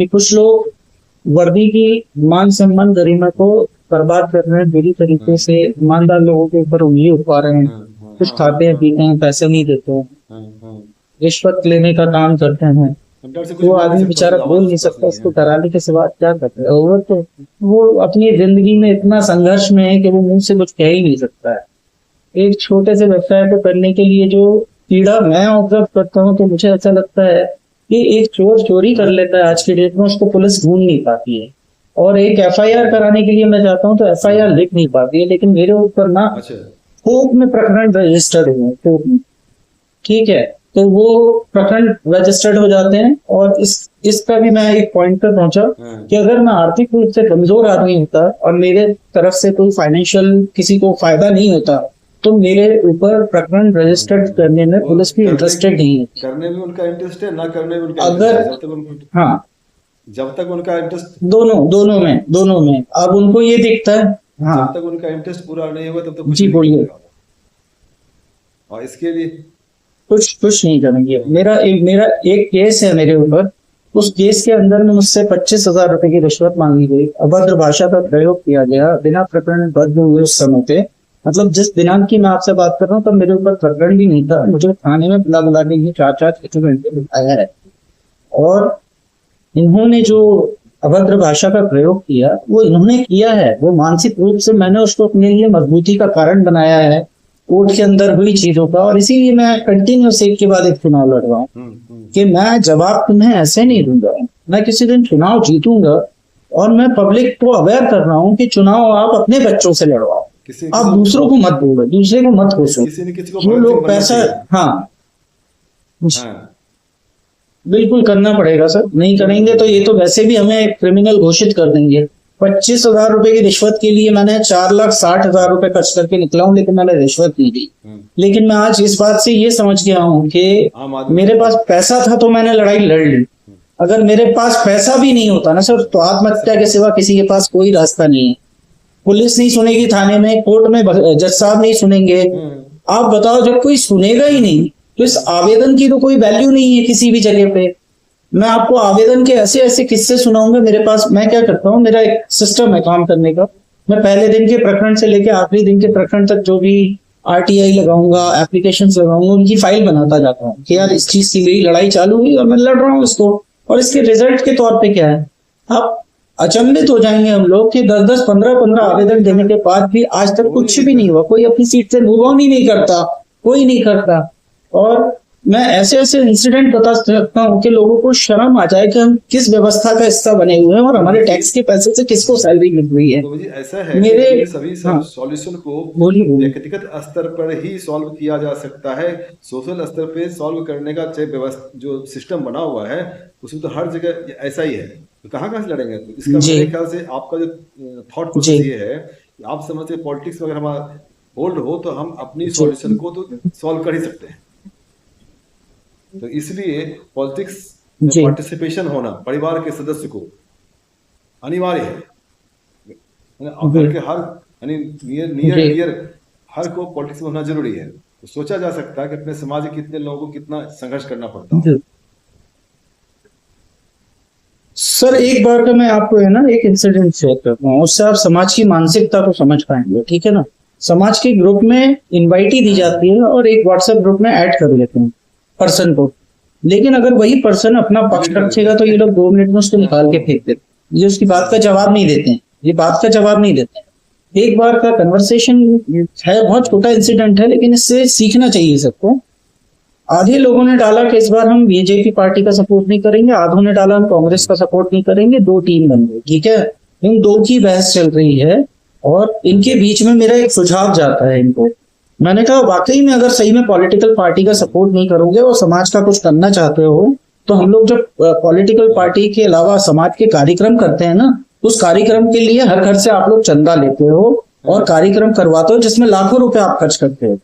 कि कुछ लोग वर्दी की मान सम्मान गरिमा को बर्बाद कर रहे हैं, बुरी तरीके से ईमानदार लोगों के ऊपर उंगली उठा रहे हैं। कुछ खाते हैं पीते हैं, पैसे नहीं देते हैं, रिश्वत लेने का काम करते हैं। वो आदमी बेचारा बोल नहीं सकता, उसको डराने के सिवा क्या करते हैं। वो तो वो अपनी जिंदगी में इतना संघर्ष में है कि वो मुंह से कुछ कह ही नहीं सकता है। एक छोटे से व्यवसाय को करने के लिए जो पीड़ा मैं ऑब्जर्व करता हूँ, तो मुझे ऐसा लगता है कि एक चोर चोरी कर लेता है आज के डेट में, उसको पुलिस ढूंढ नहीं पाती है। और एक एफआईआर कराने के लिए मैं जाता हूँ तो एफआईआर लिख नहीं पाती है, लेकिन मेरे ऊपर ना कोर्ट में प्रकरण रजिस्टर्ड हुए कोर्ट में, ठीक है, तो वो प्रखंड रजिस्टर्ड हो जाते हैं। और इसका भी मैं एक पॉइंट पर पहुंचा कि अगर मैं आर्थिक रूप से कमजोर आदमी होता और मेरे तरफ से कोई फाइनेंशियल किसी को फायदा नहीं होता, तो मेरे ऊपर प्रकरण रजिस्टर्ड करने में पुलिस भी इंटरेस्टेड नहीं है। करने में उनका इंटरेस्ट है, ना करने में उनका अगर हाँ, जब तक उनका इंटरेस्ट दोनों में अब उनको ये दिखता है, हाँ, जब तक उनका इंटरेस्ट पूरा नहीं होगा तब तक जी बोलिए। और इसके लिए कुछ नहीं करेंगे। मेरा एक केस है मेरे ऊपर, उस केस के अंदर में मुझसे 25,000 रुपए की रिश्वत मांगी गई, अभद्र भाषा का प्रयोग किया गया बिना प्रकरण बद्ध हुए उस समय पे। मतलब जिस दिनांक की मैं आपसे बात कर रहा हूँ तब मेरे ऊपर प्रकरण भी नहीं था, मुझे थाने में बुला के ये 4-4 घंटे बिठाया है। और इन्होंने जो अभद्र भाषा का प्रयोग किया वो इन्होंने किया है, वो मानसिक रूप से मैंने उसको अपने लिए मजबूती का कारण बनाया है कोर्ट के अंदर हुई चीजों का। और इसीलिए मैं कंटिन्यूस एक के बाद एक चुनाव लड़ रहा हूँ कि मैं जवाब तुम्हें ऐसे नहीं दूंगा, मैं किसी दिन चुनाव जीतूंगा। और मैं पब्लिक को अवेयर कर रहा हूँ कि चुनाव आप अपने बच्चों से लड़वाओ, आप दूसरों को मत बोलो, दूसरे को मत कोसो। जो लोग पैसा, हाँ बिल्कुल करना पड़ेगा सर, नहीं करेंगे तो ये तो वैसे भी हमें क्रिमिनल घोषित कर देंगे। 25,000 रुपए की रिश्वत के लिए मैंने 4,60,000 रुपए खर्च करके निकला हूँ, लेकिन मैंने रिश्वत नहीं दी। लेकिन मैं आज इस बात से ये समझ गया हूँ कि मेरे पास पैसा था तो मैंने लड़ाई लड़ ली। अगर मेरे पास पैसा भी नहीं होता ना सर, तो आत्महत्या के सिवा किसी के पास कोई रास्ता नहीं है। पुलिस नहीं सुनेगी थाने में, कोर्ट में जज साहब नहीं सुनेंगे। आप बताओ, जब कोई सुनेगा ही नहीं तो इस आवेदन की तो कोई वैल्यू नहीं है किसी भी जगह पे। मैं आपको आवेदन के ऐसे ऐसे किस्से सुनाऊंगा। मेरे पास, मैं क्या करता हूँ, मेरा एक सिस्टम है काम करने का। मैं पहले दिन के प्रकरण से लेकर आखिरी दिन के प्रकरण तक जो भी आरटीआई लगाऊंगा, एप्लीकेशंस लगाऊंगा, उनकी फाइल बनाता जाता हूँ कि यार इस चीज की मेरी लड़ाई चालू हुई और मैं लड़ रहा हूँ इसको। और इसके रिजल्ट के तौर पे क्या है, आप अचंभित हो जाएंगे हम लोग कि 10-10, 15-15 आवेदन देने के बाद भी आज तक कुछ भी नहीं हुआ। कोई अपनी सीट से मूव ऑन ही नहीं करता, कोई नहीं करता। और मैं ऐसे ऐसे इंसिडेंट बता सकता हूँ कि लोगों को शर्म आ जाए कि हम किस व्यवस्था का हिस्सा बने हुए हैं और हमारे टैक्स के पैसे से किसको सैलरी मिल रही है। तो मुझे ऐसा है मेरे कि सभी सॉल्यूशन को व्यक्तिगत स्तर पर ही सॉल्व किया जा सकता है। सोशल स्तर पे सॉल्व करने का व्यवस्था जो सिस्टम बना हुआ है उसमें तो हर जगह ऐसा ही है, तो कहाँ से लड़ेंगे। तो इसका मेरे ख्याल से आपका जो थॉट प्रोसेस ये है, आप समझते पॉलिटिक्स में अगर हमारा होल्ड हो तो हम अपनी सॉल्यूशन को तो सॉल्व कर ही सकते हैं। तो इसलिए पॉलिटिक्स में पार्टिसिपेशन होना परिवार के सदस्य को अनिवार्य है। घर के हर नियर हर को पॉलिटिक्स में होना जरूरी है। तो सोचा जा सकता है कि अपने समाज के कितने लोगों को कितना संघर्ष करना पड़ता है। सर एक बार का मैं आपको है ना एक इंसिडेंट शेयर करता हूँ, उससे आप समाज की मानसिकता को समझ पाएंगे, ठीक है ना। समाज के ग्रुप में इनवाइट ही दी जाती है और एक व्हाट्सएप ग्रुप में ऐड कर लेते हैं पर्सन को, लेकिन अगर वही पर्सन अपना पक्ष रखेगा तो ये लोग 2 मिनट में उसको निकाल के फेंक देते हैं। ये उसकी बात का जवाब नहीं देते हैं, ये बात का जवाब नहीं देते हैं। एक बार का कन्वर्सेशन है, बहुत छोटा इंसिडेंट है, लेकिन इससे सीखना चाहिए सबको। आधे लोगों ने डाला कि इस बार हम बीजेपी पार्टी का सपोर्ट नहीं करेंगे, आधों ने डाला हम कांग्रेस का सपोर्ट नहीं करेंगे, 2 टीम बन गई, ठीक है। इन 2 की बहस चल रही है और इनके बीच में मेरा एक सुझाव जाता है इनको। मैंने कहा वाकई में अगर सही में पॉलिटिकल पार्टी का सपोर्ट नहीं करोगे और समाज का कुछ करना चाहते हो, तो हम लोग जब पॉलिटिकल पार्टी के अलावा समाज के कार्यक्रम करते हैं ना, उस कार्यक्रम के लिए हर घर से आप लोग चंदा लेते हो और कार्यक्रम करवाते हो जिसमें लाखों रुपए आप खर्च करते हो।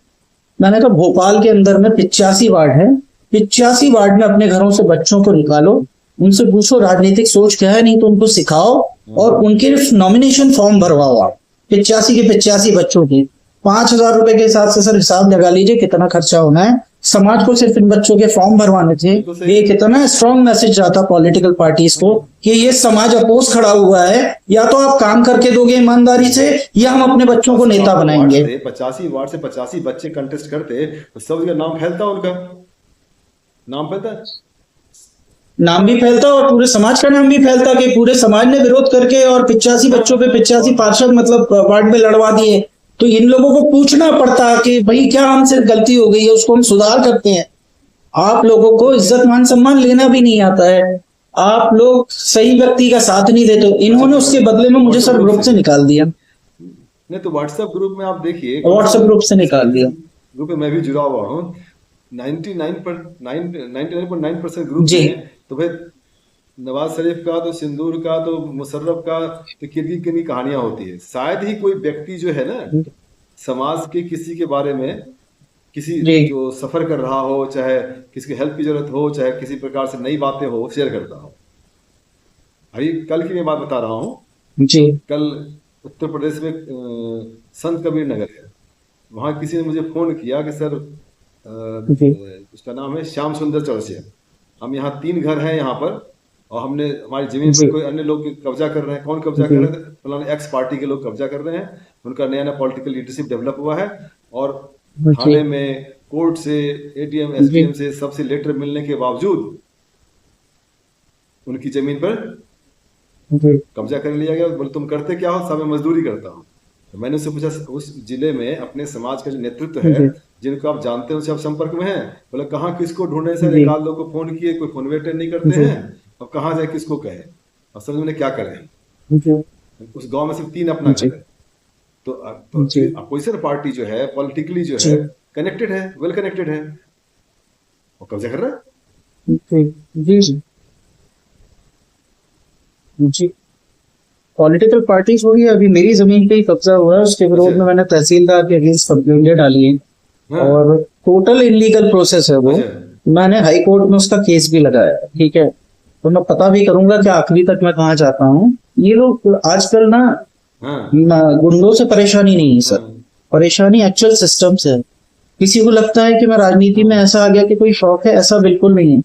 मैंने कहा भोपाल के अंदर में 85 वार्ड है, 85 वार्ड में अपने घरों से बच्चों को निकालो, उनसे पूछो राजनीतिक सोच क्या है, नहीं तो उनको सिखाओ और उनके नॉमिनेशन फॉर्म भरवाओ। आप 85 के 85 बच्चों के 5,000 रुपए के हिसाब से सर हिसाब लगा लीजिए कितना खर्चा होना है। समाज को सिर्फ इन बच्चों के फॉर्म भरवाने थे। बिल्कुल सही। ये कितना स्ट्रॉन्ग मैसेज जाता पॉलिटिकल पार्टीज को कि ये समाज अपोज खड़ा हुआ है, या तो आप काम करके दोगे ईमानदारी से, या हम अपने बच्चों को नेता बनाएंगे। 85 वार्ड से 85 बच्चे कंटेस्ट करते तो सब जगह नाम फैलता, उनका नाम फैलता, नाम भी फैलता और पूरे समाज का नाम भी फैलता कि पूरे समाज ने विरोध करके और 85 बच्चों पे 85 पार्षद मतलब वार्ड में लड़वा दिए। तो इन लोगों को पूछना पड़ता कि भाई क्या हमसे गलती हो गई है, उसको हम सुधार करते हैं। आप लोगों को इज्जत मान सम्मान लेना भी नहीं आता है, आप लोग सही व्यक्ति का साथ नहीं देते। इन्होंने उसके बदले में मुझे सर ग्रुप से निकाल दिया। नहीं तो व्हाट्सएप ग्रुप में आप देखिए, व्हाट्सएप ग्रुप से निकाल दिया। ग्रुप में मैं भी जुड़ा हुआ हूँ। 99.9% ग्रुप जी। में तो भाई नवाज शरीफ का तो, सिंदूर का तो, मुशर्रफ का तो कितनी कितनी कहानियां होती है। शायद ही कोई व्यक्ति जो है ना समाज के किसी के बारे में, किसी जी। जो सफर कर रहा हो, चाहे किसी की हेल्प की जरूरत हो, चाहे किसी प्रकार से नई बातें हो, शेयर करता हो। अभी कल की मैं बात बता रहा हूँ। जी। कल उत्तर प्रदेश में संत कबीर नगर है, वहाँ किसी ने मुझे फोन किया कि सर जी। उसका नाम है श्याम सुंदर चौरसिया, हम यहाँ 3 घर हैं यहाँ पर, और हमने हमारी जमीन जी। पर कोई अन्य लोग कब्जा कर रहे हैं। कौन कब्जा कर रहे हैं? फलाने एक्स पार्टी के लोग कब्जा कर रहे हैं। उनका नया नया पॉलिटिकल लीडरशिप डेवलप हुआ है, और थाने में, कोर्ट से, एडीएम, एसडीएम से, सबसे लेटर मिलने के बावजूद उनकी जमीन पर कब्जा कर लिया गया। बोले तुम करते क्या हो? साहब मैं मजदूरी करता हूँ। तो मैंने उससे पूछा उस जिले में अपने समाज का जो नेतृत्व है, जिनको आप जानते हैं, उससे आप संपर्क में हैं? बोले कहाँ किसको ढूंढे सर, एक आध लोग को फोन किए, कोई फोन अटेंड नहीं करते हैं, अब कहाँ जाए, किसको कहे, और समझ में क्या करें। उस गांव में सिर्फ 3 अपना घर है। तो अपोजिशन पार्टी जो है पॉलिटिकली जो है कनेक्टेड है, वेल कनेक्टेड है, वो कब्जा कर रहा है। जी जी जी। पॉलिटिकल पार्टीज हो गई, अभी मेरी जमीन पे ही कब्जा हुआ है, उसके विरोध में मैंने तहसीलदार के अगेंस्ट कंप्लेंट डाली है, और टोटल इनलीगल प्रोसेस है वो। मैंने हाई कोर्ट में उसका केस भी लगाया है, ठीक है। तो मैं पता भी करूंगा कि आखिरी तक मैं कहाँ जाता हूँ। ये लोग आजकल ना गुंडों से परेशानी नहीं है सर, परेशानी एक्चुअल सिस्टम से है। किसी को लगता है कि मैं राजनीति में ऐसा आ गया कि कोई शौक है, ऐसा बिल्कुल नहीं है।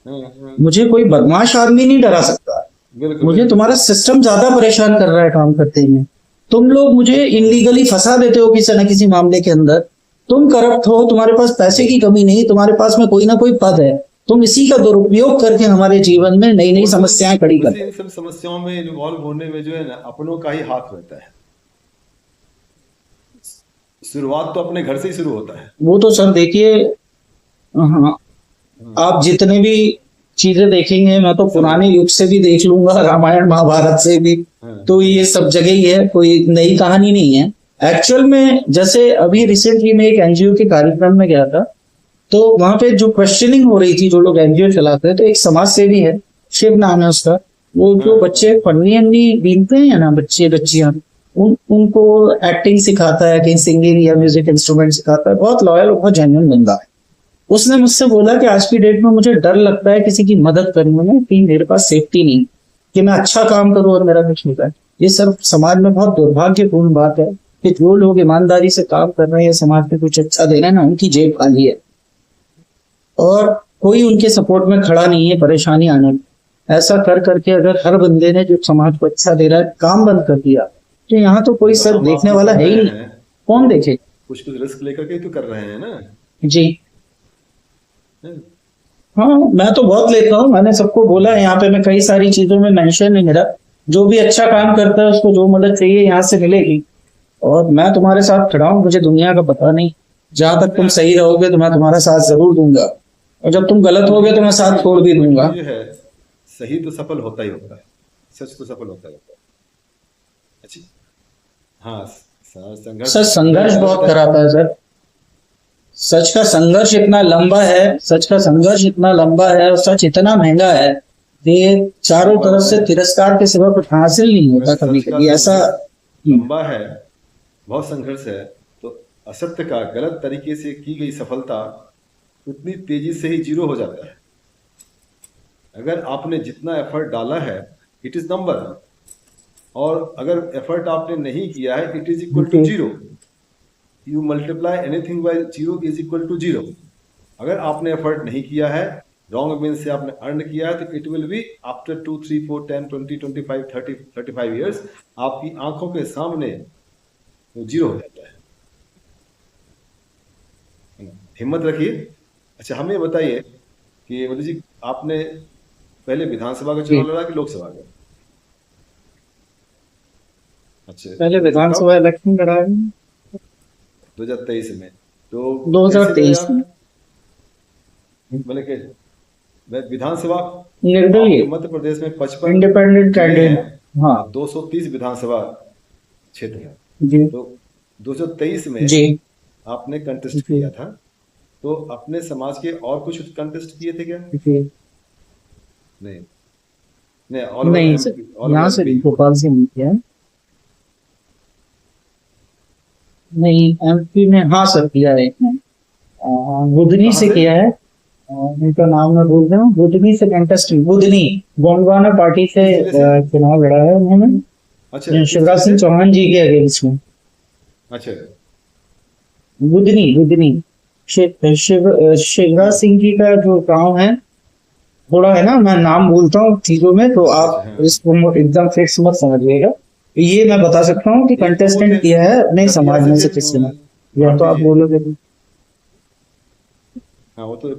मुझे कोई बदमाश आदमी नहीं डरा सकता, मुझे तुम्हारा सिस्टम ज्यादा परेशान कर रहा है काम करते हुए। तुम लोग मुझे इनलीगली फंसा देते हो किसी न किसी मामले के अंदर, तुम करप्ट हो, तुम्हारे पास पैसे की कमी नहीं, तुम्हारे पास में कोई ना कोई पद है, तुम इसी का दुरुपयोग करके हमारे जीवन में नई नई समस्याएं खड़ी कर। इन सब समस्याओं में इन्वॉल्व होने में जो है ना अपनों का ही हाथ रहता है। शुरुआत तो अपने घर से ही शुरू होता है। वो तो सर देखिए, हाँ, आप जितने भी चीजें देखेंगे, मैं तो पुराने युग से भी देख लूंगा, रामायण महाभारत से भी, तो ये सब जगह ही है, कोई नई कहानी नहीं है एक्चुअल में। जैसे अभी रिसेंटली मैं एक एनजीओ के कार्यक्रम में गया था, तो वहां पे जो क्वेश्चनिंग हो रही थी, जो लोग एनजीओ चलाते हैं, तो एक समाज सेवी है, शिव नाम है उसका, वो जो बच्चे पन्नी अन्नी बीनते हैं ना, बच्चे बच्चियां, उनको एक्टिंग सिखाता है, कहीं सिंगिंग या म्यूजिक इंस्ट्रूमेंट सिखाता है, बहुत लॉयल, बहुत जेन्युइन बंदा है। उसने मुझसे बोला कि आज की डेट में मुझे डर लगता है किसी की मदद करने में, कि मेरे पास सेफ्टी नहीं, कि मैं अच्छा काम करूं और मेरा कुछ निकले। ये सब समाज में बहुत दुर्भाग्यपूर्ण बात है कि जो लोग ईमानदारी से काम कर रहे हैं, समाज में कुछ अच्छा दे रहे हैं ना, उनकी जेब खाली है और कोई उनके सपोर्ट में खड़ा नहीं है परेशानी आने में। ऐसा कर करके अगर हर बंदे ने जो समाज को अच्छा दे रहा है काम बंद कर दिया, तो यहाँ तो कोई सर देखने वाला है ही नहीं, कौन देखे। कुछ रिस्क लेकर के तो कर रहे हैं ना जी। हाँ, मैं तो बहुत लेता हूँ, मैंने सबको बोला है यहाँ पे, मैं कई सारी चीजों में मेंशन है मेरा, जो भी अच्छा काम करता है उसको जो मदद चाहिए यहाँ से मिलेगी, और मैं तुम्हारे साथ खड़ा हूँ, मुझे दुनिया का पता नहीं, जहां तक तुम सही रहोगे तो मैं तुम्हारा साथ जरूर दूंगा, और जब तुम गलत होगे तो मैं साथ छोड़ भी दूंगा। जो है सही तो सफल होता ही होता है, सच तो सफल होता ही होता है। अच्छा, हाँ, संघर्ष, सर संघर्ष बहुत कराता है सर, सच का संघर्ष इतना लंबा है, सच का संघर्ष इतना लंबा है, और सच इतना महंगा है, ये चारों तरफ से तिरस्कार के सिवा कुछ हासिल नहीं होता कभी कभी, ऐसा लंबा है, बहुत संघर्ष है। तो असत्य का गलत तरीके से की गई सफलता उतनी तेजी से ही जीरो हो जाता है। अगर आपने जितना एफर्ट डाला है इट इज नंबर, और अगर एफर्ट आपने नहीं किया है it is equal to zero. You multiply anything by zero is equal to zero. अगर आपने एफर्ट नहीं किया है, रॉन्ग मीन से आपने अर्न किया है, तो it will be after 2 3 4 10 20 25 30 35 years आपकी आंखों के सामने वो जीरो हो जाता है। हिम्मत रखिए। अच्छा, हमें बताइए कि मोदी जी, आपने पहले विधानसभा का चुनाव लड़ा कि लोकसभा का? अच्छा, पहले कब? विधानसभा इलेक्शन लड़ा है 2023 में। तो 2023 कैसे में लड़े आप? मतलब कि विधानसभा निर्दलीय आपके मध्य प्रदेश में 55 इंडिपेंडेंट जिले कैंडिडेट। हैं, हाँ 230 विधानसभा क्षेत्र है। जी तो 2023 में जी आपने कंटेस्ट जी किया था, तो अपने समाज के और कुछ कंटेस्ट किए थे क्या? जी। नहीं नहीं, ऑल ओवर नहीं सर, एमपी, ऑल यहाँ ओवर से एमपी। भोपाल से नहीं किया है। नहीं एमपी में, हाँ सर किया है एक ने। बुधनी कहाँ से से? किया है। उनका नाम मैं भूल रहा हूँ। बुधनी से कंटेस्ट, बुधनी गोंडवाना पार्टी से किस जिले से? चुनाव लड़ा है अच्छा, उन्होंने किस शिवराज जिले सिंह से? चौहान जी के अगेंस्ट में। अच्छा बुधनी बुधनी शिवराज सिंह जी का जो गांव है, थोड़ा है ना, मैं नाम भूलता हूँ चीजों में, तो अच्छा। आप हाँ, इसको एकदम फिक्स मत समझिएगा। ये मैं बता सकता हूँ कि एक तो वो थे कंटेस्टेंट किया है अपने दतिया समाज से में थे से किसी ने, या तो भारती आप जी। बोलोगे तो। हाँ, वो तो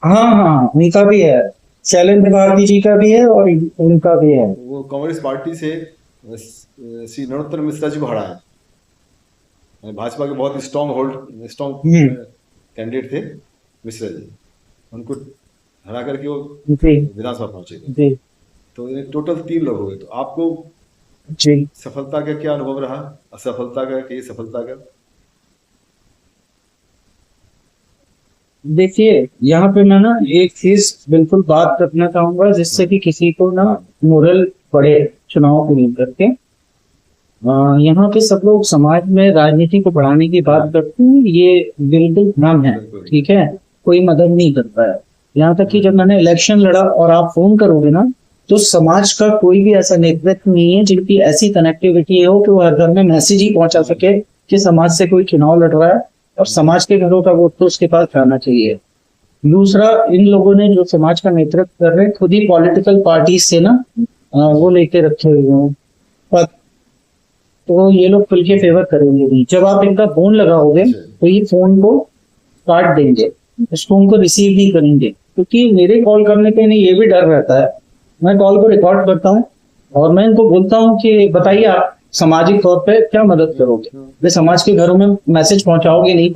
हाँ हाँ उनका भी है, शैलेंद्र भारती जी का भी है और उनका भी है। वो कांग्रेस पार्टी से श्री नरोत्तम मिश्रा जी को हराया। भाजपा के बहुत स्ट्रॉन्ग हम्म कैंडिडेट थे मिश्रा जी, उनको हरा करके वो जी विधानसभा पहुंचे थे। जी तो टोटल 3 लोग हो गए। तो आपको जी। सफलता का क्या अनुभव रहा, असफलता का कि सफलता का? देखिए यहाँ पे मैं ना एक चीज बिल्कुल बात करना चाहूंगा, जिससे कि किसी को ना मोरल पड़े चुनाव को लेकर के। यहाँ पे सब लोग समाज में राजनीति को बढ़ाने की बात करते हैं, ये बिल्कुल भ्रम है। बिल्कुल। ठीक है, कोई मदद नहीं करता है। यहाँ तक कि जब मैंने इलेक्शन लड़ा और आप फोन करोगे ना, तो समाज का कोई भी ऐसा नेतृत्व नहीं है जिनकी ऐसी कनेक्टिविटी हो कि वो हर घर में मैसेज ही पहुंचा सके कि समाज से कोई चुनाव लड़ रहा है और समाज के घरों का वोट तो उसके पास जाना चाहिए। दूसरा, इन लोगों ने जो समाज का नेतृत्व कर रहे हैं, खुद ही पॉलिटिकल पार्टी से ना वो लेके रखे हुए हैं पद, तो ये लोग खुल के फेवर करेंगे नहीं। जब आप इनका फोन लगाओगे तो ये फोन को काट देंगे, इस फोन को रिसीव नहीं करेंगे, क्योंकि मेरे कॉल करने पे इन्हें ये भी डर रहता है। मैं कॉल को रिकॉर्ड करता हूँ और मैं इनको बोलता हूँ कि बताइए आप सामाजिक तौर पे क्या मदद करोगे, वे समाज के घरों में मैसेज पहुंचाओगे नहीं।